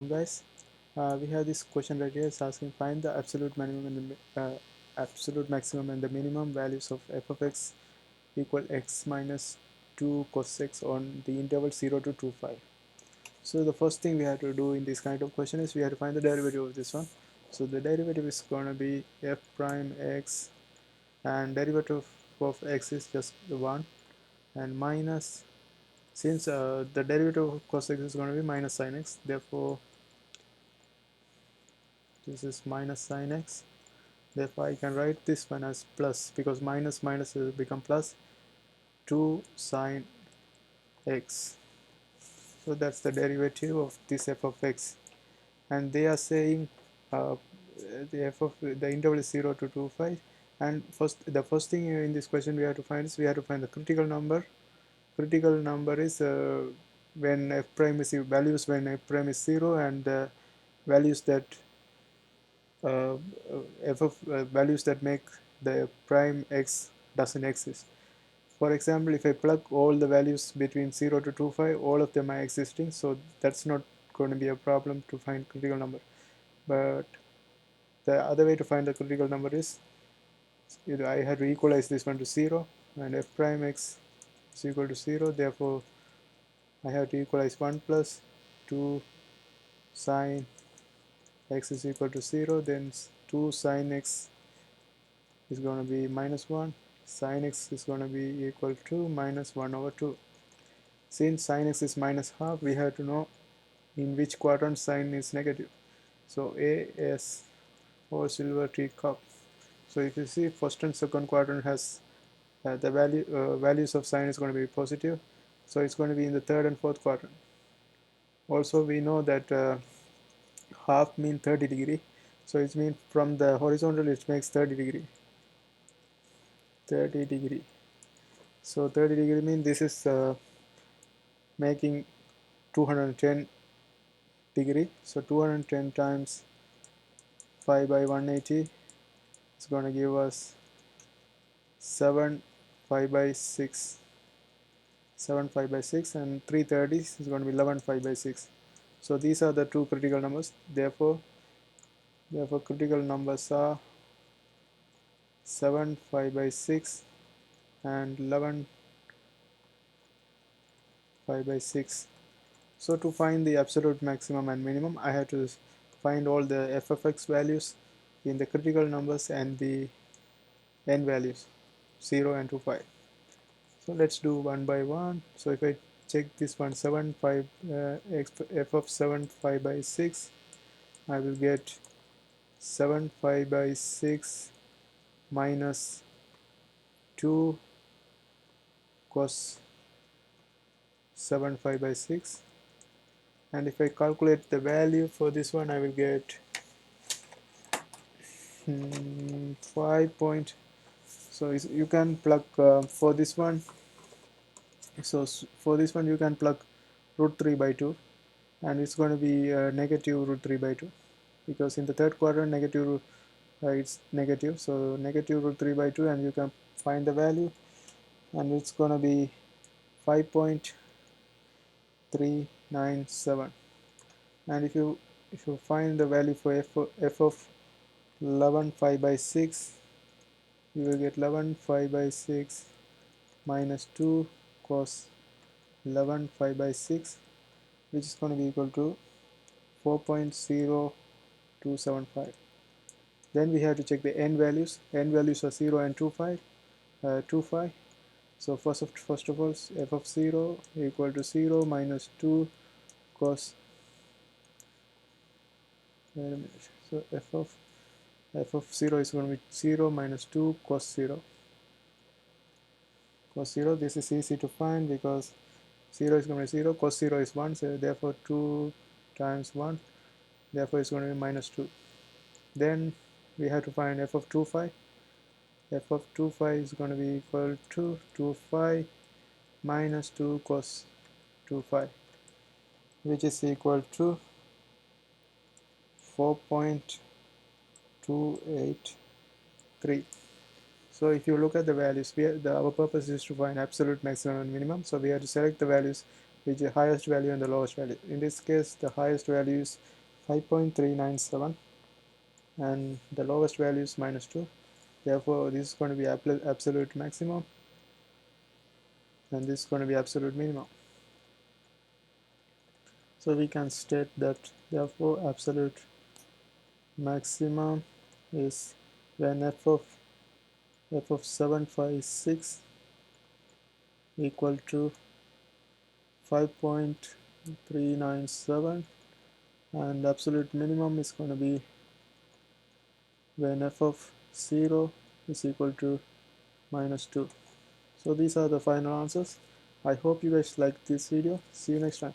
Guys, we have this question right here. It's asking find the absolute minimum and the absolute maximum and the minimum values of f of x equal x minus 2 cos x on the interval 0 to 2 5. So the first thing we have to do in this kind of question is we have to find the derivative of this one. So the derivative is going to be f prime x, and derivative of x is just the 1, and minus, since the derivative of cos x is going to be minus sin x, therefore this is minus sin x. Therefore I can write this one as plus, because minus minus will become plus 2 sine x. So that's the derivative of this f of x, and they are saying uh, the f of the interval is 0 to 2 5. And the first thing in this question we have to find is we have to find the critical number. Critical number is when f prime is values when f prime is 0, and the values that uh, f of values that make the prime x doesn't exist. For example, if I plug all the values between 0 to 2 5, all of them are existing, so that's not going to be a problem to find critical number. But the other way to find the critical number is I have to equalize this one to 0, and f prime x is equal to 0. Therefore I have to equalize 1 plus 2 sine x is equal to 0. Then 2 sine x is going to be minus 1. Sine x is going to be equal to minus 1 over 2. Since sine x is minus half, we have to know in which quadrant sine is negative. So A S or silver teacup. So if you see first and second quadrant has the values of sine is going to be positive, so it's going to be in the third and fourth quadrant. Also we know that half mean 30 degree, so it means from the horizontal it makes 30 degree. 30 degree. So 30 degree means this is making 210 degree. So 210 times 5 by 180 is going to give us 7 5 by 6, 7 5 by 6, and 330 is going to be 11 5 by 6. So these are the two critical numbers. Therefore critical numbers are 7 5 by 6 and 11 5 by 6. So to find the absolute maximum and minimum, I have to find all the f of x values in the critical numbers and the n values 0 and 2 5. So let's do one by one. So if I check this one, 7 5 f of 7 5 by 6, I will get 7 5 by 6 minus 2 cos 7 5 by 6. And if I calculate the value for this one, I will get 5 point. So you can plug for this one. So for this one you can plug root 3 by 2, and it's going to be negative root 3 by 2, because in the third quadrant negative it's negative, so negative root 3 by 2, and you can find the value, and it's going to be 5.397. And if you find the value for f of 11 5 by 6, you will get 11 5 by 6 minus 2 cos 11 5 by 6, which is going to be equal to 4.0275. Then we have to check the n values. N values are 0 and 2 5. 2 5. So first of all, f of 0 equal to 0 minus 2 cos, wait a minute, so f of 0 is going to be 0 minus 2 cos 0. Cos 0, this is easy to find because 0 is going to be 0, cos 0 is 1, so therefore 2 times 1, therefore it's going to be minus 2. Then we have to find f of 2 5. F of 2 5 is going to be equal to 2 5 minus 2 cos 2 5, which is equal to 4.283. So if you look at the values, our purpose is to find absolute maximum and minimum, so we have to select the values which is the highest value and the lowest value. In this case, the highest value is 5.397 and the lowest value is -2. Therefore, this is going to be absolute maximum and this is going to be absolute minimum. So we can state that therefore absolute maximum is when f of 756 equal to 5.397, and absolute minimum is going to be when f of 0 is equal to -2. So these are the final answers. I hope you guys liked this video. See you next time.